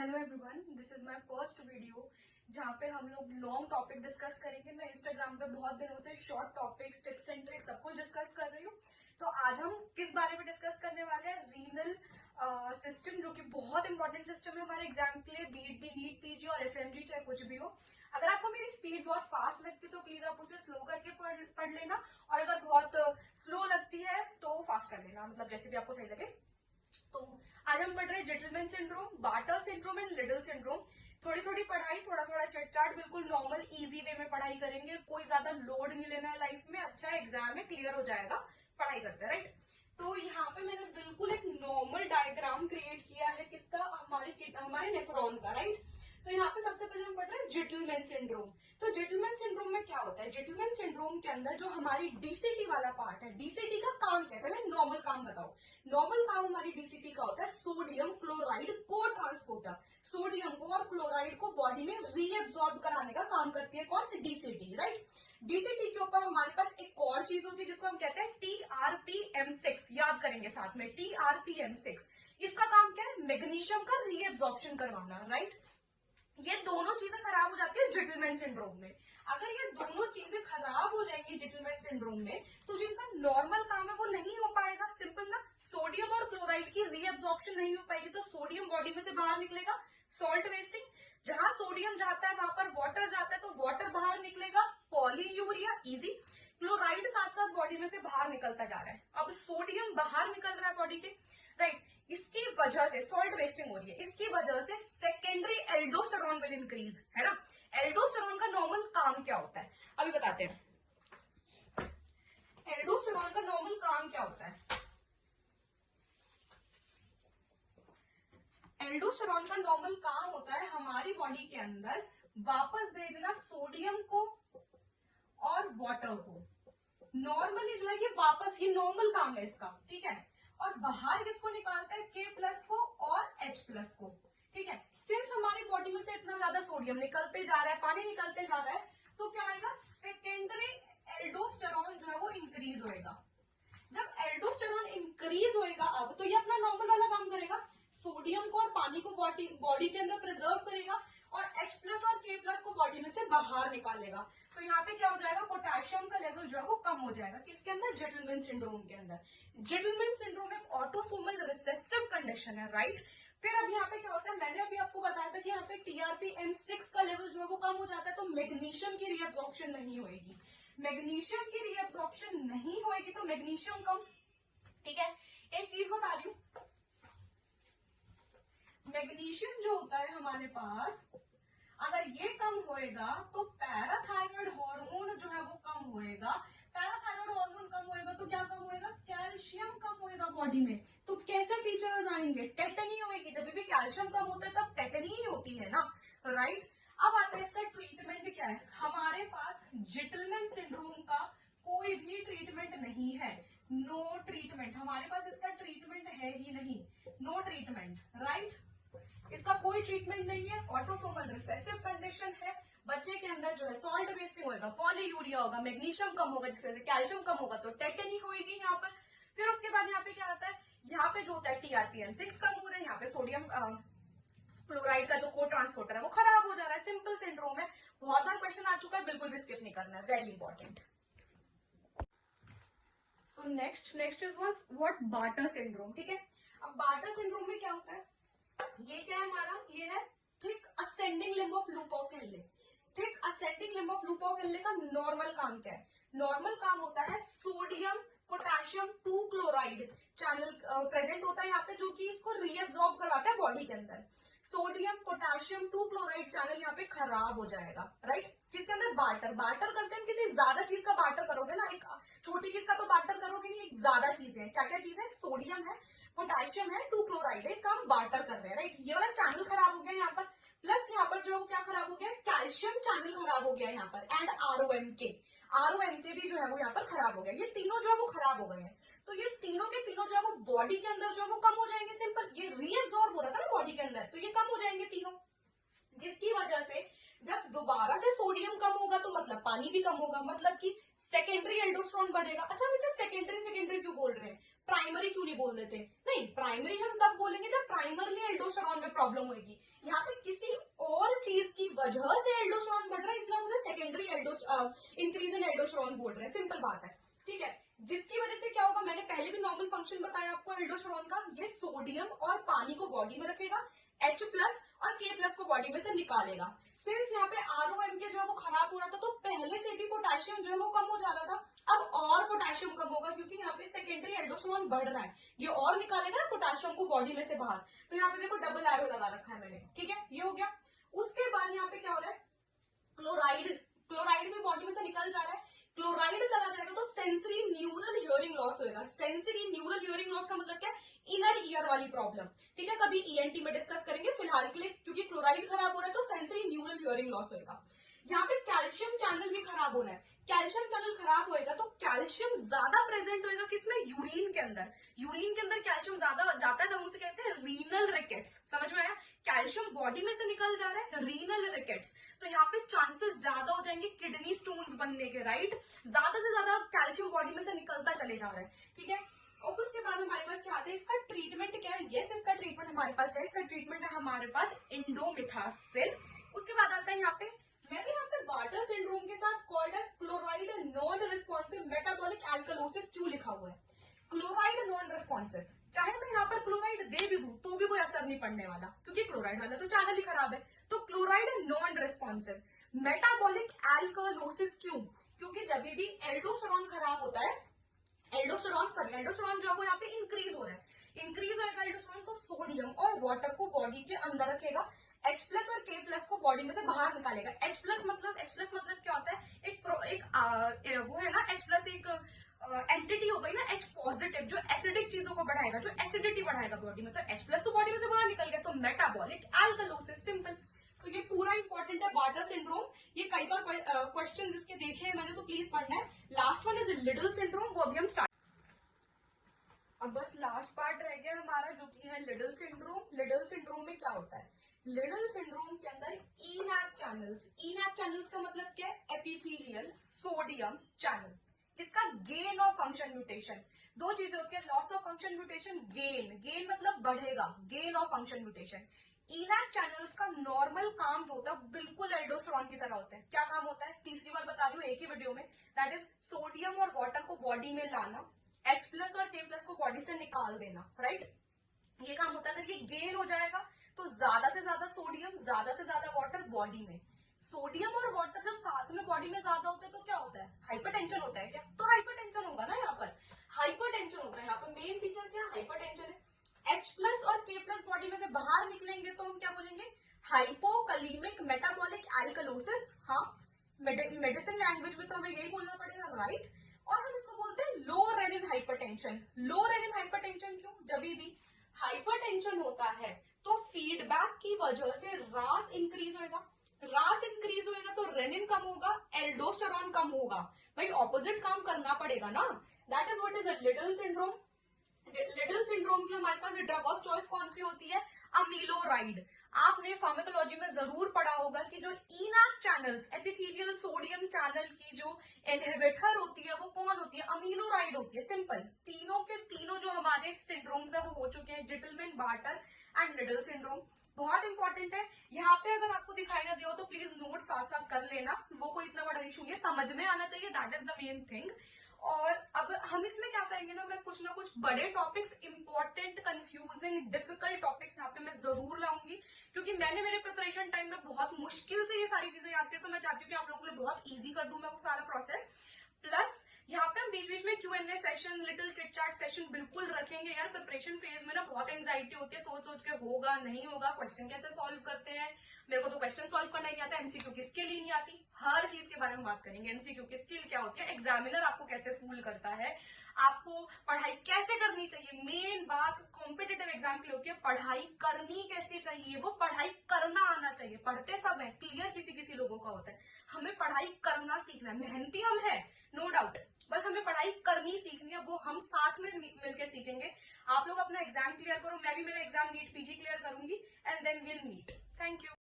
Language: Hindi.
Hello everyone, this is my first video जहाँ पे हम लोग लॉन्ग टॉपिक डिस्कस करेंगे। मैं इंस्टाग्राम पे बहुत दिनों से short topics, tips and tricks सब कुछ डिस्कस कर रही हूँ। तो आज हम किस बारे में डिस्कस करने वाले हैं? रीनल सिस्टम, जो कि बहुत इंपॉर्टेंट सिस्टम है हमारे एग्जाम के लिए, बीट बी, नीट, पीजी और एफएमजी, चाहे कुछ भी हो। अगर आपको मेरी स्पीड बहुत फास्ट लगती है तो प्लीज आप उसे स्लो करके पढ़ लेना, और अगर बहुत स्लो लगती है तो फास्ट कर लेना, मतलब जैसे भी आपको सही लगे। तो आज हम पढ़ रहे हैं Gitelman syndrome, Bartter syndrome and Liddle syndrome. थोड़ी थोड़ी पढ़ाई, थोड़ा थोड़ा चटचाट, बिल्कुल नॉर्मल इजी वे में पढ़ाई करेंगे। कोई ज्यादा लोड नहीं लेना है लाइफ में, अच्छा एग्जाम में क्लियर हो जाएगा पढ़ाई करते, राइट। तो यहाँ पे मैंने बिल्कुल एक नॉर्मल डायग्राम क्रिएट किया है, किसका? हमारे नेफ्रॉन का, राइट। तो यहाँ पे सबसे पहले हम पढ़ रहे हैं जेटलमैन सिंड्रोम। तो जेटलमैन सिंड्रोम में क्या होता है? जेटलमैन सिंड्रोम के अंदर जो हमारी डीसीटी वाला पार्ट है, डीसीटी का काम क्या है? पहले नॉर्मल काम बताओ। नॉर्मल काम हमारी डीसीटी का होता है सोडियम क्लोराइड को ट्रांसपोर्टर। सोडियम को और क्लोराइड को बॉडी में रीएब्सॉर्ब कराने का काम करती है कौन? DCT, right. डीसीटी के ऊपर हमारे पास एक और चीज होती है जिसको हम कहते हैं टीआरपीएम6। याद करेंगे साथ में, टीआरपीएम6। इसका काम क्या है? मैग्नीशियम का रीएब्सॉर्प्शन करवाना, राइट। ये दोनों चीजें खराब हो जाती है जेटलमैन सिंड्रोम में। अगर ये दोनों चीजें खराब हो जाएंगी जेटलमैन सिंड्रोम में, तो जिनका नॉर्मल काम है वो नहीं हो पाएगा। सिंपल ना, सोडियम और क्लोराइड की रीअब्सॉर्प्शन नहीं हो पाएगी, तो सोडियम बॉडी में से बाहर निकलेगा, सॉल्ट वेस्टिंग। जहां सोडियम जाता है वहां पर वाटर जाता है, तो वाटर बाहर निकलेगा, पॉलीयूरिया, इजी। क्लोराइड साथ साथ बॉडी में से बाहर निकलता जा रहा है। अब सोडियम बाहर निकल रहा है बॉडी के, राइट। इसकी वजह से सॉल्ट वेस्टिंग हो रही है, इसकी वजह से सेकेंडरी एल्डोस्टेरोन विल इंक्रीज, है ना। एल्डोस्टेरोन का नॉर्मल काम क्या होता है अभी बताते हैं। एल्डोस्टेरोन का नॉर्मल काम क्या होता है? एल्डोस्टेरोन का नॉर्मल काम होता है हमारी बॉडी के अंदर वापस भेजना सोडियम को और वाटर को। नॉर्मली जो है ये वापस, ये नॉर्मल काम है इसका, ठीक है। और बाहर किसको निकालता है? K प्लस को और H प्लस को, ठीक है। सिंस हमारी बॉडी में से इतना ज्यादा सोडियम निकलते जा रहा है, पानी निकलते जा रहा है, तो क्या आएगा? सेकेंडरी एल्डोस्टेरोन जो है वो इंक्रीज होएगा। जब एल्डोस्टेरोन इंक्रीज होएगा अब, तो ये अपना नॉर्मल वाला काम करेगा, सोडियम को और पानी को बॉडी के अंदर प्रिजर्व करेगा, और H प्लस और K प्लस को बॉडी में से बाहर निकालेगा। तो यहाँ पे क्या हो जाएगा? पोटेशियम का लेवल जो है वो कम हो जाएगा। किसके अंदर? जेटलमैन सिंड्रोम के अंदर। जेटलमैन सिंड्रोम एक ऑटोसोमल रिसेसिव कंडीशन है, राइट। फिर अब यहाँ पे क्या होता है? मैंने अभी आपको बताया था कि यहाँ पे टीआरपीएम6 का लेवल जो है वो कम हो जाता है, तो मैग्नीशियम की रीअब्सॉर्प्शन नहीं होगी। मैग्नीशियम की रीअब्सॉर्प्शन नहीं होगी तो मैग्नीशियम कम, ठीक है। एक चीज बता रही हूँ, मैग्नीशियम जो होता है हमारे पास, अगर ये कम होएगा तो पैराथायरॉयड हार्मोन जो है वो कम होएगा। पैराथायरॉयड हार्मोन कम होएगा तो क्या कम होएगा? कैल्शियम कम होएगा बॉडी में। तो कैसे फीचर्स आएंगे? टेटनी होएगी। जब भी कैल्शियम कम होता है तब टेटनी ही होती है ना, राइट। अब आता है इसका ट्रीटमेंट क्या है। हमारे पास जेटलमैन सिंड्रोम का कोई भी ट्रीटमेंट नहीं है, नो ट्रीटमेंट। हमारे पास इसका ट्रीटमेंट है ही नहीं, नो ट्रीटमेंट, राइट। इसका कोई ट्रीटमेंट नहीं है, ऑटोसोमल रिसेसिव कंडीशन है। बच्चे के अंदर जो है सॉल्ट वेस्टिंग होगा, पॉलीयूरिया होगा, मैग्नीशियम कम होगा, जिसकी वजह से कैल्शियम कम होगा, तो टेटनी होगी यहाँ पर। फिर उसके बाद यहाँ पे क्या आता है? यहाँ पे जो होता है टीआरपीएम6 कम हो रहा है, यहाँ पे सोडियम क्लोराइड का जो को ट्रांसपोर्टर है वो खराब हो जा रहा है। सिंपल सिंड्रोम है, बहुत बार क्वेश्चन आ चुका है, बिल्कुल भी स्किप नहीं करना है, very important. So next is what? Barter syndrome, ठीक है। अब बार्टर सिंड्रोम में क्या होता है? ये क्या है हमारा? ये है thick ascending limb of loop of Henle. Thick ascending limb of loop of Henle का नॉर्मल काम क्या है? नॉर्मल काम होता है sodium potassium 2 chloride channel present होता है यहाँ पे, जो कि इसको रीअब्सॉर्ब करवाता है बॉडी के अंदर। सोडियम पोटेशियम 2 क्लोराइड चैनल यहाँ पे खराब हो जाएगा, राइट। किसके अंदर? बार्टर। बार्टर करते हैं, किसी ज्यादा चीज का बार्टर करोगे ना, एक छोटी चीज का तो बार्टर करोगे नहीं, एक ज्यादा चीज है। क्या क्या चीज है? सोडियम है, पोटेशियम है, 2 क्लोराइड है, इसका हम बार्टर कर रहे हैं, राइट। ये वाला चैनल खराब हो गया यहाँ पर, प्लस यहाँ पर जो क्या खराब हो गया? कैल्शियम चैनल खराब हो गया यहाँ पर, एंड आरओएमके भी जो है वो यहाँ पर खराब हो गया। ये तीनों जो है वो खराब हो गए हैं, तो ये तीनों के तीनों जो है वो बॉडी के अंदर जो है वो कम हो जाएंगे। सिंपल, ये रीअब्सॉर्ब हो रहा था ना बॉडी के अंदर, तो ये कम हो जाएंगे तीनों, जिसकी वजह से जब दोबारा से सोडियम कम होगा तो मतलब पानी भी कम होगा, मतलब कि सेकेंडरी एल्डोस्टेरोन बढ़ेगा। अच्छा, हम इसे सेकेंडरी सेकेंडरी क्यों बोल रहे हैं, प्राइमरी क्यों नहीं बोल देते? नहीं, प्राइमरी हम तब बोलेंगे जब प्राइमरली एल्डोस्टेरोन में प्रॉब्लम होगी। यहाँ पे किसी और चीज की वजह से एल्डोस्टेरोन बढ़ रहा है, इसलिए हम उसे सेकेंडरी इंक्रीज इन एल्डोस्टेरोन बोल रहे हैं। सिंपल बात है, ठीक है। जिसकी वजह से क्या होगा, मैंने पहले भी नॉर्मल फंक्शन बताया आपको एल्डोस्टेरोन का, ये सोडियम और पानी को बॉडी में रखेगा, H प्लस और K प्लस को बॉडी में से निकालेगा। सिंस यहाँ पे ROM के जो है वो खराब हो रहा था, तो पहले से भी पोटेशियम जो है वो कम हो जा रहा था। अब और पोटेशियम कम होगा, क्योंकि यहाँ पे सेकेंडरी एल्डोस्टेरोन बढ़ रहा है, ये और निकालेगा ना पोटेशियम को बॉडी में से बाहर। तो यहाँ पे देखो डबल एरो लगा रखा है मैंने, ठीक है, ये हो गया। उसके बाद यहाँ पे क्या हो रहा है, क्लोराइड भी बॉडी में से निकल जा रहा है। क्लोराइड चला जाएगा तो सेंसरी न्यूरल हियरिंग लॉस होगा। सेंसरी न्यूरल हियरिंग लॉस का मतलब क्या है, इनर ईयर वाली प्रॉब्लम, ठीक है, कभी ENT में डिस्कस करेंगे। फिलहाल के लिए क्योंकि क्लोराइड खराब हो रहा है तो सेंसरी न्यूरल हियरिंग लॉस होगा। यहाँ पे कैल्शियम चैनल भी खराब हो रहा है। कैल्शियम चैनल खराब होएगा तो कैल्शियम ज्यादा प्रेजेंट होएगा किसमें, यूरिन के अंदर। यूरिन के अंदर कैल्शियम ज्यादा जाता है तो हम उसे कहते हैं रीनल रिकेट्स। समझ में आया, कैल्शियम बॉडी में से निकल जा रहा है, रीनल रिकेट्स। तो यहाँ पे चांसेस ज्यादा हो जाएंगे किडनी स्टोन्स बनने के, राइट। ज्यादा से ज्यादा कैल्शियम बॉडी में से निकलता चले जा रहा है, ठीक है। और उसके बाद हमारे पास क्या आता है, इसका ट्रीटमेंट क्या है? यस, इसका ट्रीटमेंट हमारे पास है। इसका ट्रीटमेंट है हमारे पास इंडोमिथासिल। उसके बाद आता है यहाँ पे, मैंने यहाँ पे बार्टर सिंड्रोम के साथ called as chloride non responsive metabolic alkalosis क्यों लिखा हुआ है? क्लोराइड नॉन रिस्पॉन्सिव, चाहे मैं यहाँ पर क्लोराइड दे भी दूं तो भी कोई असर नहीं पड़ने वाला, क्योंकि क्लोराइड वाला तो चैनल ही खराब है। तो chloride non responsive. Metabolic alkalosis क्यों? क्योंकि जब भी एल्डोस्टेरोन खराब होता है, एल्डोस्टेरोन जो है वो यहाँ पे इंक्रीज हो रहा है। इंक्रीज होगा एल्डोस्टेरोन तो सोडियम और वाटर को बॉडी के अंदर रखेगा, H प्लस और K प्लस को बॉडी में से बाहर निकालेगा। H प्लस मतलब क्या होता है, वो है ना, H प्लस एक एंटिटी हो गई ना, H पॉजिटिव, जो एसिडिक चीजों को बढ़ाएगा, जो एसिडिटी बढ़ाएगा बॉडी में। तो H प्लस तो बॉडी में से बाहर निकल गया, तो मेटाबॉलिक एल्कलोसिस, सिंपल। तो ये पूरा इंपॉर्टेंट है बार्टर सिंड्रोम। ये कई बार क्वेश्चन इसके देखे हैं मैंने, तो प्लीज पढ़ना है। Last one is Liddle syndrome, वो अभी हम स्टार्ट। अब बस लास्ट पार्ट रह गया हमारा, जो कि है लिडल सिंड्रोम। लिडल सिंड्रोम में क्या होता है, लिडल सिंड्रोम के अंदर इनैक्ट चैनल्स का मतलब क्या है, एपिथेलियल सोडियम चैनल। इसका गेन ऑफ फंक्शन म्यूटेशन, दो चीजें होती है, loss of function mutation, gain मतलब बढ़ेगा, gain of function mutation. Enact channels का नॉर्मल काम जो होता है बिल्कुल एल्डोस्टेरोन की तरह होता है। क्या काम होता है, तीसरी बार बता रही हूँ एक ही वीडियो में, दैट इज सोडियम और वाटर को बॉडी में लाना, H प्लस और K प्लस को बॉडी से निकाल देना, राइट। ये काम होता है। अगर ये गेन हो जाएगा तो ज्यादा से ज्यादा सोडियम, ज्यादा से ज्यादा वाटर बॉडी में। सोडियम और वाटर जब साथ में बॉडी में ज्यादा होते हैं तो क्या होता है, हाइपरटेंशन होता है क्या? तो हाइपरटेंशन होगा ना, यहाँ पर हाइपरटेंशन होता है। यहाँ पर मेन फीचर क्या, हाइपरटेंशन है। H प्लस और K प्लस बॉडी में से बाहर निकलेंगे तो हम क्या बोलेंगे, हाइपोकलीमिक मेटाबॉलिक एल्कलोसिस। हाँ, मेडिसिन लैंग्वेज में तो हमें यही बोलना पड़ेगा, राइट। और हम इसको बोलते हैं लो रेनिन हाइपरटेंशन। लो रेनिन हाइपरटेंशन क्यों, जब भी हाइपरटेंशन होता है तो फीडबैक की वजह से रास इंक्रीज होगा, तो रेनिन कम होगा, एल्डोस्टेरोन कम होगा। भाई ऑपोजिट काम करना पड़ेगा ना, that is what is a Liddle syndrome. Liddle syndrome की हमारे पास ड्रग ऑफ चॉइस कौन सी होती है, अमीलोराइड। आपने फार्माकोलॉजी में जरूर पढ़ा होगा कि जो enact channels, epithelial sodium channel की जो इनहिबिटर होती है वो कौन होती है, अमीलोराइड होती है, सिंपल। तीनों के तीनों जो हमारे सिंड्रोम्स है वो हो चुके हैं, Gitelman, barter and Liddle syndrome. बहुत इंपॉर्टेंट है। यहाँ पे अगर आपको दिखाई ना दिया तो प्लीज नोट साथ साथ कर लेना, वो कोई इतना बड़ा इशू नहीं है, समझ में आना चाहिए, that is the main thing. और अब हम इसमें क्या करेंगे ना, मैं कुछ ना कुछ बड़े topics, important, confusing, difficult topics यहाँ पे मैं जरूर लाऊंगी, क्योंकि मैंने मेरे प्रिपरेशन टाइम में बहुत मुश्किल से ये सारी चीजें याद की, तो मैं चाहती हूँ कि आप लोगों के लिए बहुत ईजी कर दूं मैं वो सारा प्रोसेस। प्लस यहाँ पे हम बीच बीच में Q&A session, little chit chat session बिल्कुल रखेंगे यार। प्रिपरेशन फेज में ना बहुत एंजाइटी होती है, सोच सोच के होगा नहीं होगा, क्वेश्चन कैसे सॉल्व करते हैं। मेरे को तो क्वेश्चन सॉल्व करना नहीं आता, MCQ की स्किल ही नहीं आती। हर चीज के बारे में बात करेंगे, MCQ की स्किल क्या होती है, एग्जामिनर आपको कैसे फूल करता है, आपको पढ़ाई कैसे करनी चाहिए। मेन बात कॉम्पिटिटिव एग्जाम की होती है, पढ़ाई करनी कैसे चाहिए, वो पढ़ाई करना आना चाहिए। पढ़ते सब है, क्लियर किसी किसी लोगों का होता है, हमें पढ़ाई करना सीखना है। मेहनती हम है, नो डाउट, बस हमें पढ़ाई करनी सीखनी है, वो हम साथ में मिलकर सीखेंगे। आप लोग अपना एग्जाम क्लियर करो, मैं भी मेरा एग्जाम नीट PG क्लियर करूंगी, and then will meet. Thank you.